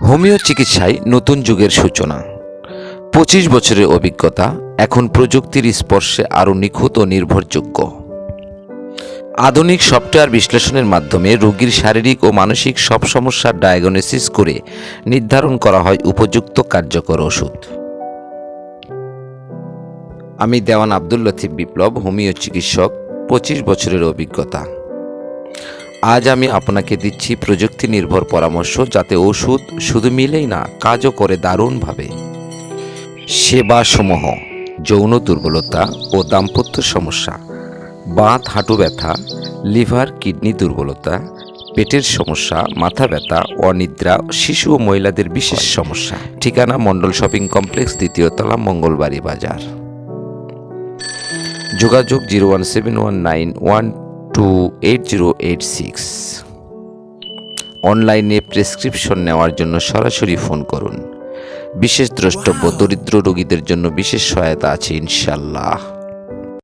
Homeo চিকিৎসায় নতুন যুগের সূচনা। ২৫ বছরের অভিজ্ঞতা, এখন প্রযুক্তির স্পর্শে আরও নিখুঁত ও নির্ভরযোগ্য। আধুনিক সফটওয়্যার বিশ্লেষণের মাধ্যমে রোগীর শারীরিক ও মানসিক সব সমস্যার ডায়াগনোসিস করে নির্ধারণ করা হয় উপযুক্ত কার্যকর ওষুধ। আমি দেওয়ান আব্দুল লতিফ বিপ্লব, হোমিও চিকিৎসক, ২৫ বছরের অভিজ্ঞতা। আজ আমি আপনাকে দিচ্ছি প্রযুক্তি নির্ভর পরামর্শ, যাতে ওষুধ শুধু মিলেই না, কাজও করে দারুণভাবে। সেবাসমূহ: যৌন দুর্বলতা ও দাম্পত্য সমস্যা, বাত হাঁটু ব্যথা, লিভার কিডনি দুর্বলতা, পেটের সমস্যা, মাথা ব্যথা, অনিদ্রা, শিশু ও মহিলাদের বিশেষ সমস্যা। ঠিকানা: মণ্ডল শপিং কমপ্লেক্স, ২য় তলা, মঙ্গলবাড়ি বাজার। যোগাযোগ 01719128086। অনলাইনে প্রেসক্রিপশন নেওয়ার জন্য সরাসরি ফোন করুন। বিশেষ দ্রষ্টব্য: দরিদ্র রোগীদের জন্য বিশেষ সহায়তা আছে ইনশাআল্লাহ।